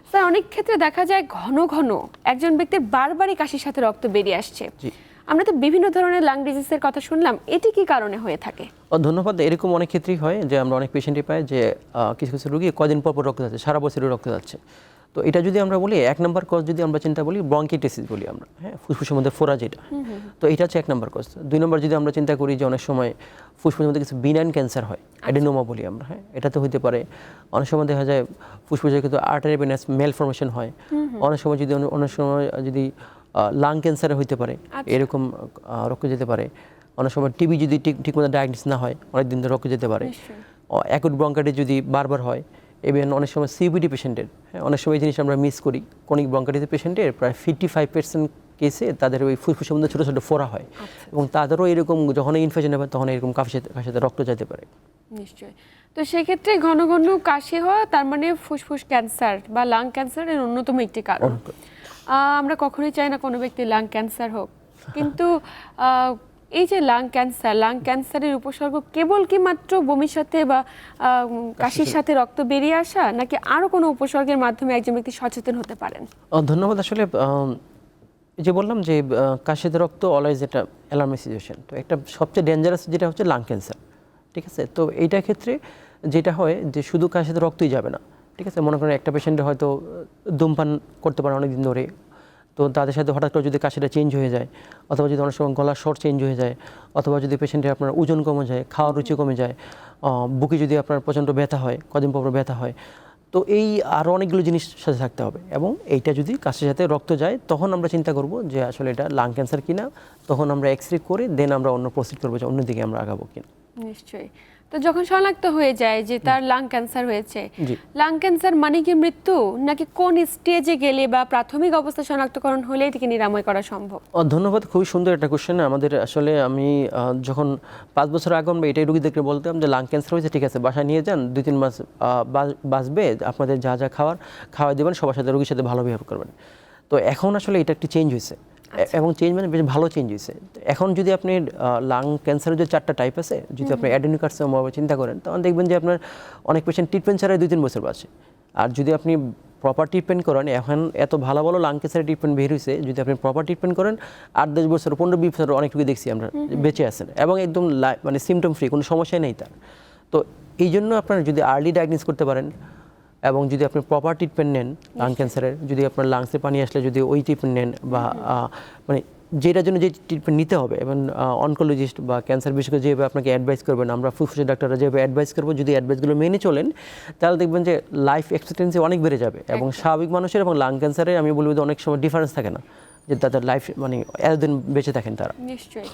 Sir অনেক ক্ষেত্রে দেখা যায় ঘন ঘন একজন ব্যক্তির বারবারই কাশির সাথে রক্ত বেরিয়ে আসছে। আমরা তো বিভিন্ন ধরনের লাং ডিজিজের কথা শুনলাম, এটি কি কারণে হয়ে থাকে? ধন্যবাদ। এরকম অনেক ক্ষেত্রেই হয় যে আমরা অনেক পেশেন্টই পাই যে কিছু কিছু রোগী কদিন পর রক্ত যাচ্ছে, সারা বছরই রক্ত যাচ্ছে। তো এটা যদি আমরা বলি 1 নম্বর কজ, যদি আমরা চিন্তা বলি ব্রঙ্কিটিসিস বলি আমরা, হ্যাঁ, ফুসফুসের মধ্যে ফোড়া যেটা, তো এটা হচ্ছে 1 নম্বর কজ। 2 নম্বর যদি আমরা চিন্তা করি যে অনেক সময় ফুসফুসের মধ্যে কিছু বিনাইন ক্যান্সার হয়, অ্যাডিনোমা বলি আমরা, হ্যাঁ, এটা তো হতে পারে। অনেক সময় দেখা যায় ফুসফুসের কিন্তু আর্টারি ভেনাস মেলফরমেশন হয়। অনেক সময় যদি লাং ক্যান্সার হইতে পারে, এরকম রক্ত যেতে পারে। অনেক সময় টিবি যদি ঠিকমতো ডায়াগনোস না হয়, অনেক দিন ধরে রক্ত যেতে পারে। অ্যাকুট ব্রঙ্কাইটিস যদি বারবার হয়, ইভেন অনেক সময় সিওপিডি পেশেন্টের, হ্যাঁ, অনেক সময় এই জিনিস আমরা মিস করি। ক্রনিক ব্রঙ্কাইটিস পেশেন্টের প্রায় 55% কেসে তাদের ওই ফুসফুসের মধ্যে ছোটো ছোটো ফোড়া হয়, এবং তাদেরও এরকম যখন ইনফেকশন হবে তখন এরকম কাশিতে রক্ত যেতে পারে। নিশ্চয়ই। তো সেক্ষেত্রে ঘন ঘন কাশি হওয়া তার মানে ফুসফুস ক্যান্সার বা লাং ক্যান্সারের অন্যতম একটি কারণ। আমরা কখনোই চাই না কোনো ব্যক্তির লাং ক্যান্সার হোক, কিন্তু এই যে লাং ক্যান্সারের উপসর্গ কেবল কি মাত্র বমির সাথে বা কাশির সাথে রক্ত বেরিয়ে আসা, নাকি আরো কোনো উপসর্গের মাধ্যমে একজন ব্যক্তি সচেতন হতে পারেন? ধন্যবাদ। আসলে যে বললাম যে কাশিতে রক্ত অলওয়েজ এটা অ্যালার্মিং সিচুয়েশন। তো একটা সবচেয়ে ডেঞ্জারাস যেটা হচ্ছে লাং ক্যান্সার, ঠিক আছে। তো এইটার ক্ষেত্রে যেটা হয় যে শুধু কাশিতে রক্তই যাবে না, ঠিক আছে। মনে করেন একটা পেশেন্টে হয়তো ধূমপান করতে পারে অনেক দিন ধরে, তো তাদের সাথে হঠাৎ করে যদি কাশিটা চেঞ্জ হয়ে যায়, অথবা যদি অনেক সময় গলার স্বর চেঞ্জ হয়ে যায়, অথবা যদি পেশেন্টের আপনার ওজন কমে যায়, খাওয়ার রুচি কমে যায়, বুকে যদি আপনার প্রচণ্ড ব্যথা হয়, কদিন পর ব্যথা হয়, তো এই আরও অনেকগুলো জিনিস সাথে থাকতে হবে। এবং এইটা যদি কাশির সাথে রক্ত যায়, তখন আমরা চিন্তা করব যে আসলে এটা লাং ক্যান্সার কিনা। তখন আমরা এক্সরে করে দেন আমরা অন্য প্রসিড করবো যে অন্যদিকে আমরা আগাবো কিনা। নিশ্চয়ই। তো যখন শনাক্ত হয়ে যায় যে তার লাং ক্যান্সার হয়েছে, লাং ক্যান্সার মানে কি মৃত্যু, নাকি কোন স্টেজে গেলে বা প্রাথমিক অবস্থা শনাক্তকরণ হলে এটিকে নিরাময় করা সম্ভব? ধন্যবাদ। খুবই সুন্দর একটা কোশ্চেন। আমাদের আসলে আমি যখন 5 বছর আগে আমরা এটাই রোগীদেরকে বলতাম যে লাং ক্যান্সার হয়েছে, ঠিক আছে, বাসায় নিয়ে যান, 2-3 মাস বাঁচবে, আপনাদের যা যা খাওয়াই দেবেন, সবার সাথে রোগীর সাথে ভালো বিহেভ করবেন। তো এখন আসলে এটা একটি চেঞ্জ হয়েছে, এবং চেঞ্জ মানে বেশ ভালো চেঞ্জ হয়েছে। এখন যদি আপনি লাং ক্যান্সারের যে 4টা টাইপ আছে, যদি আপনি অ্যাডেনোকার্সিনোমা চিন্তা করেন, তখন দেখবেন যে আপনার অনেক পেশেন্ট ট্রিটমেন্ট ছাড়াই 2-3 বছর বাঁচে। আর যদি আপনি প্রপার ট্রিটমেন্ট করেন, এখন এত ভালো ভালো লাং ক্যান্সারের ট্রিটমেন্ট বের হয়েছে, যদি আপনি প্রপার ট্রিটমেন্ট করেন 8-10 বছর, 15-20 বছর অনেক রোগী দেখছি আমরা বেঁচে আছেন, এবং একদম মানে সিমটম ফ্রি, কোনো সমস্যাই নেই তার। তো এই জন্য আপনার যদি আর্লি ডায়াগনোস করতে পারেন, এবং যদি আপনি প্রপার ট্রিটমেন্ট নেন লাং ক্যান্সারের, যদি আপনার লাংসে পানি আসলে যদি ওই ট্রিটমেন্ট নেন, বা মানে যেটার জন্য যে ট্রিটমেন্ট নিতে হবে, এবং অনকোলজিস্ট বা ক্যান্সার বিশেষজ্ঞ যেভাবে আপনাকে অ্যাডভাইস করবেন, আমরা ফুসফুসের ডাক্তাররা যেভাবে অ্যাডভাইস করবো, যদি অ্যাডভাইসগুলো মেনে চলেন, তাহলে দেখবেন যে লাইফ এক্সপেক্টেন্সি অনেক বেড়ে যাবে। এবং স্বাভাবিক মানুষের এবং লাং ক্যান্সারে আমি বলবো যে অনেক সময় ডিফারেন্স থাকে না, যে তাদের লাইফ মানে এতদিন বেঁচে থাকেন তারা। নিশ্চয়ই।